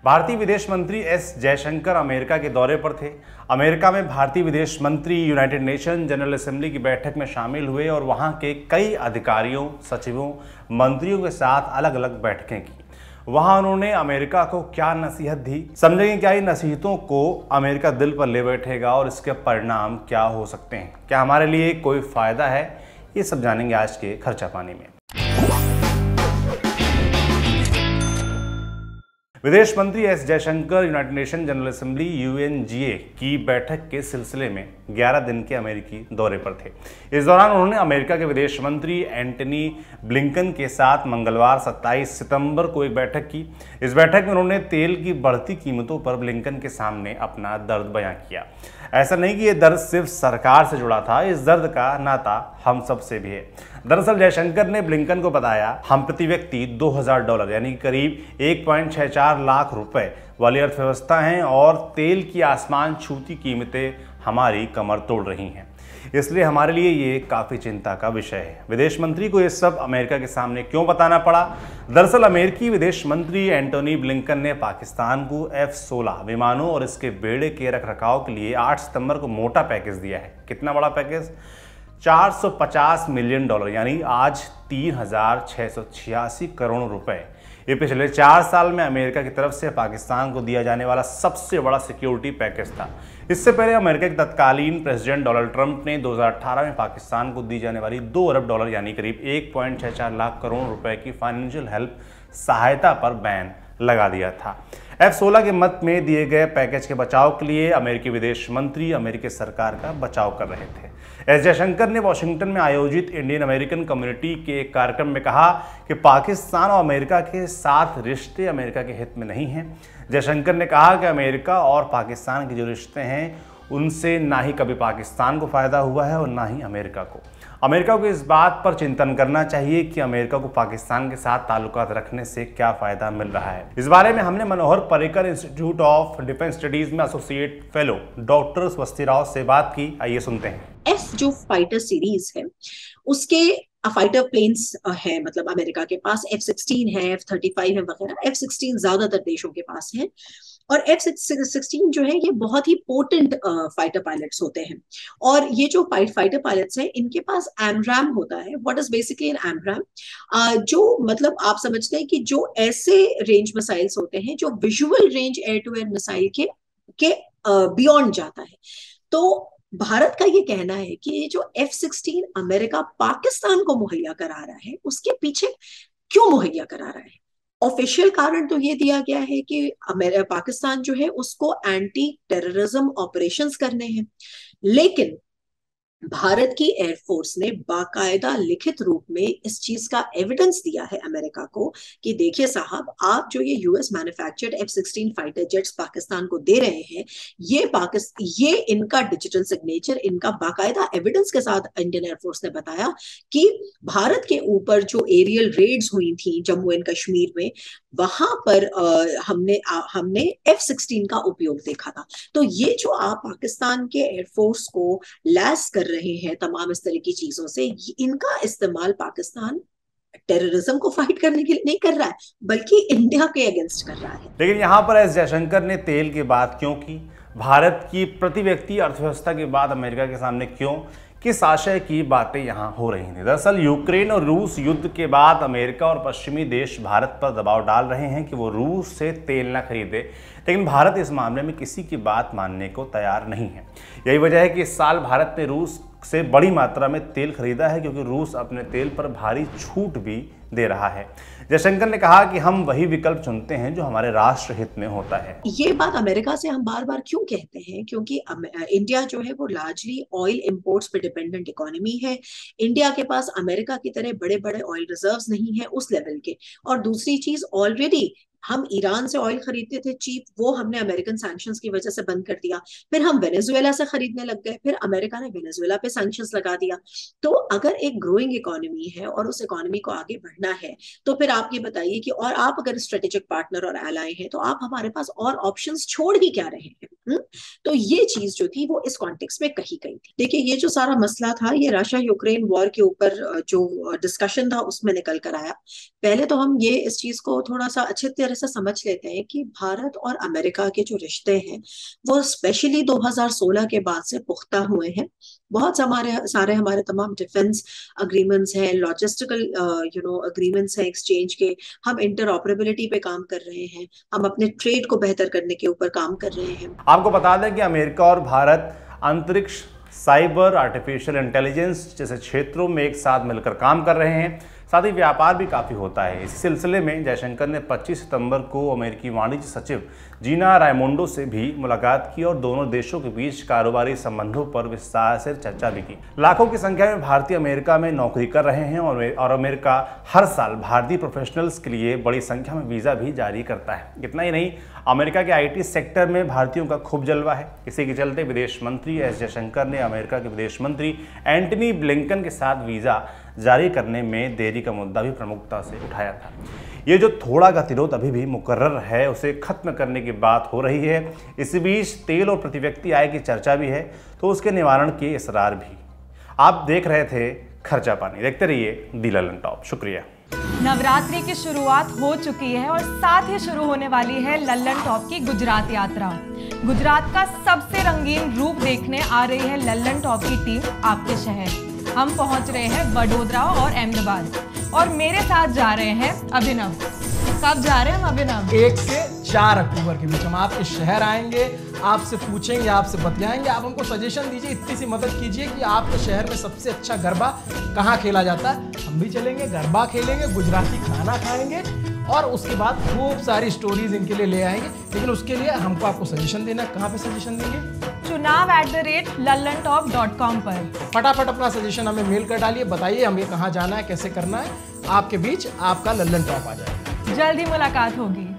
भारतीय विदेश मंत्री एस जयशंकर अमेरिका के दौरे पर थे। अमेरिका में भारतीय विदेश मंत्री यूनाइटेड नेशन जनरल असेंबली की बैठक में शामिल हुए और वहां के कई अधिकारियों, सचिवों, मंत्रियों के साथ अलग अलग बैठकें की। वहां उन्होंने अमेरिका को क्या नसीहत दी, समझेंगे क्या इन नसीहतों को अमेरिका दिल पर ले बैठेगा और इसके परिणाम क्या हो सकते हैं, क्या हमारे लिए कोई फायदा है, ये सब जानेंगे आज के खर्चा पानी में। विदेश मंत्री S Jaishankar United nation general assembly UNGA की बैठक के सिलसिले में 11 दिन के अमेरिकी दौरे पर थे। इस दौरान उन्होंने अमेरिका के विदेश मंत्री एंटनी ब्लिंकन के साथ मंगलवार 27 सितंबर को एक बैठक की। इस बैठक में उन्होंने तेल की बढ़ती कीमतों पर ब्लिंकन के सामने अपना दर्द बयां किया। ऐसा नहीं कि यह दर्द सिर्फ सरकार से जुड़ा था, इस दर्द का नाता हम सब से भी है। दरअसल जयशंकर ने ब्लिंकन को बताया, हम प्रति व्यक्ति $2000 यानी करीब 1.64 लाख रुपए वाली अर्थव्यवस्था हैं और तेल की आसमान छूती कीमतें हमारी कमर तोड़ रही हैं। इसलिए हमारे लिए ये काफ़ी चिंता का विषय है। विदेश मंत्री को ये सब अमेरिका के सामने क्यों बताना पड़ा? दरअसल अमेरिकी विदेश मंत्री एंटोनी ब्लिंकन ने पाकिस्तान को F-16 विमानों और इसके बेड़े के रखरखाव के लिए 8 सितंबर को मोटा पैकेज दिया है। कितना बड़ा पैकेज? $450 मिलियन यानी आज 3686 करोड़ रुपए। ये पिछले 4 साल में अमेरिका की तरफ से पाकिस्तान को दिया जाने वाला सबसे बड़ा सिक्योरिटी पैकेज था। इससे पहले अमेरिका के तत्कालीन प्रेसिडेंट डोनाल्ड ट्रंप ने 2018 में पाकिस्तान को दी जाने वाली $2 अरब यानी करीब 1.64 लाख करोड़ रुपए की फाइनेंशियल हेल्प सहायता पर बैन लगा दिया था। F-16 के मत में दिए गए पैकेज के बचाव के लिए अमेरिकी विदेश मंत्री अमेरिकी सरकार का बचाव कर रहे थे। एस जयशंकर ने वॉशिंगटन में आयोजित इंडियन अमेरिकन कम्युनिटी के एक कार्यक्रम में कहा कि पाकिस्तान और अमेरिका के साथ रिश्ते अमेरिका के हित में नहीं हैं। जयशंकर ने कहा कि अमेरिका और पाकिस्तान के जो रिश्ते हैं उनसे ना ही कभी पाकिस्तान को फायदा हुआ है और ना ही अमेरिका को। अमेरिका को इस बात पर चिंतन करना चाहिए कि अमेरिका को पाकिस्तान के साथ ताल्लुकात रखने से क्या फायदा मिल रहा है। इस बारे में हमने Manohar Parrikar institute of defence studies में associate fellow doctor Swasti Rao से बात की। आइए सुनते हैं। एफ जो फाइटर सीरीज है उसके फाइटर प्लेन्स है, मतलब अमेरिका के पास F-16 है, F-35 है वगैरह। F-16 ज्यादातर देशों के पास है और F-16 जो है ये बहुत ही पोटेंट फाइटर पायलट्स होते हैं। और ये जो फाइटर पायलट्स हैं इनके पास एमरैम होता है। What is basically an AMRAAM? जो मतलब आप समझते हैं कि जो ऐसे रेंज मिसाइल्स होते हैं जो visual range air to air missile के बियॉन्ड जाता है। तो भारत का ये कहना है कि ये जो F-16 अमेरिका पाकिस्तान को मुहैया करा रहा है उसके पीछे क्यों मुहैया करा रहा है? ऑफिशियल कारण तो ये दिया गया है कि पाकिस्तान जो है उसको एंटी टेररिज्म ऑपरेशंस करने हैं, लेकिन भारत की एयरफोर्स ने बाकायदा लिखित रूप में इस चीज का एविडेंस दिया है अमेरिका को कि देखिए साहब, आप जो ये US manufactured F-16 fighter jets Pakistan को दे रहे हैं, ये इनका डिजिटल सिग्नेचर, इनका बाकायदा एविडेंस के साथ इंडियन एयरफोर्स ने बताया कि भारत के ऊपर जो एरियल रेड्स हुई थी जम्मू एंड कश्मीर में, वहां पर हमने F-16 का उपयोग देखा था। तो ये जो आप पाकिस्तान के एयरफोर्स को लैस कर रहे हैं तमाम इस तरह की चीजों से, इनका इस्तेमाल पाकिस्तान टेररिज्म को फाइट करने के लिए नहीं कर रहा है बल्कि इंडिया के अगेंस्ट कर रहा है। लेकिन यहाँ पर एस जयशंकर ने तेल की बात क्यों की? भारत की प्रति व्यक्ति अर्थव्यवस्था की बात अमेरिका के सामने क्यों? किस आशय की बातें यहाँ हो रही थी? दरअसल यूक्रेन और रूस युद्ध के बाद अमेरिका और पश्चिमी देश भारत पर दबाव डाल रहे हैं कि वो रूस से तेल न खरीदे, लेकिन भारत इस मामले में किसी की बात मानने को तैयार नहीं है। यही वजह है कि इस साल भारत ने रूस से बड़ी मात्रा में तेल खरीदा है, क्योंकि रूस अपने तेल पर भारी छूट भी दे रहा है। जयशंकर ने कहा कि हम वही विकल्प चुनते हैं जो हमारे राष्ट्र हित में होता है। ये बात अमेरिका से हम बार बार क्यों कहते हैं? क्योंकि इंडिया जो है वो लार्जली ऑयल इंपोर्ट्स पे डिपेंडेंट इकोनॉमी है। इंडिया के पास अमेरिका की तरह बड़े बड़े ऑयल रिजर्व्स नहीं है उस लेवल के। और दूसरी चीज, ऑलरेडी हम ईरान से ऑयल खरीदते थे चीप, वो हमने अमेरिकन सैंक्शंस की वजह से बंद कर दिया। फिर हम वेनेजुएला से खरीदने लग गए, फिर अमेरिका ने वेनेजुएला पे सैंक्शंस लगा दिया। तो अगर एक ग्रोइंग इकोनॉमी है और उस इकोनॉमी को आगे बढ़ना है, तो फिर आप ये बताइए कि, और आप अगर स्ट्रेटेजिक पार्टनर और एलाय हैं, तो आप हमारे पास और ऑप्शंस छोड़ ही क्या रहे हैं? तो ये चीज जो थी वो इस कॉन्टेक्स्ट में कही गई थी। देखिए ये जो सारा मसला था ये रशिया यूक्रेन वॉर के ऊपर जो डिस्कशन था उसमें निकल कर आया। पहले तो हम ये इस चीज को थोड़ा सा अच्छे तरह से समझ लेते हैं कि भारत और अमेरिका के जो रिश्ते हैं वो स्पेशली 2016 के बाद से पुख्ता हुए हैं। बहुत सारे हमारे तमाम डिफेंस अग्रीमेंट्स हैं, लॉजिस्टिकल अग्रीमेंट्स हैं एक्सचेंज के। हम इंटरऑपरेबिलिटी पे काम कर रहे हैं, हम अपने ट्रेड को बेहतर करने के ऊपर काम कर रहे हैं। आपको बता दें कि अमेरिका और भारत अंतरिक्ष, साइबर, आर्टिफिशियल इंटेलिजेंस जैसे क्षेत्रों में एक साथ मिलकर काम कर रहे हैं। साथ ही व्यापार भी काफ़ी होता है। इसी सिलसिले में जयशंकर ने 25 सितंबर को अमेरिकी वाणिज्य सचिव जीना रायमोंडो से भी मुलाकात की और दोनों देशों के बीच कारोबारी संबंधों पर विस्तार से चर्चा भी की। लाखों की संख्या में भारतीय अमेरिका में नौकरी कर रहे हैं और अमेरिका हर साल भारतीय प्रोफेशनल्स के लिए बड़ी संख्या में वीज़ा भी जारी करता है। इतना ही नहीं, अमेरिका के IT सेक्टर में भारतीयों का खूब जलवा है। इसी के चलते विदेश मंत्री एस जयशंकर ने अमेरिका के विदेश मंत्री एंटनी ब्लिंकन के साथ वीज़ा जारी करने में देरी का मुद्दा भी प्रमुखता से उठाया था। ये जो थोड़ा गतिरोध अभी भी मुकर्रर है उसे खत्म करने की बात हो रही है। इस बीच तेल और प्रति व्यक्ति आय की चर्चा भी है तो उसके निवारण के इसरार भी। आप देख रहे थे खर्चा पानी, देखते रहिए दी लल्लन टॉप। शुक्रिया। नवरात्रि की शुरुआत हो चुकी है और साथ ही शुरू होने वाली है लल्लन टॉप की गुजरात यात्रा। गुजरात का सबसे रंगीन रूप देखने आ रही है लल्लन टॉप की टीम आपके शहर। हम पहुंच रहे हैं वडोदरा और अहमदाबाद और मेरे साथ जा रहे हैं अभिनव। कब जा रहे हैं हम अभिनव? 1 से 4 अक्टूबर के बीच हम आपके शहर आएंगे, आपसे पूछेंगे, आपसे बतियाएंगे। आप हमको सजेशन दीजिए, इतनी सी मदद कीजिए कि आपके शहर में सबसे अच्छा गरबा कहाँ खेला जाता है। हम भी चलेंगे, गरबा खेलेंगे, गुजराती खाना खाएंगे और उसके बाद खूब सारी स्टोरीज इनके लिए ले आएंगे। लेकिन उसके लिए हमको आपको सजेशन देना। कहाँ पे सजेशन देंगे? chunav@lallantop.com पर फटाफट अपना सजेशन हमें मेल कर डालिए, बताइए हमें कहाँ जाना है, कैसे करना है। आपके बीच आपका लल्लन टॉप आ जाएगा। जल्द ही मुलाकात होगी।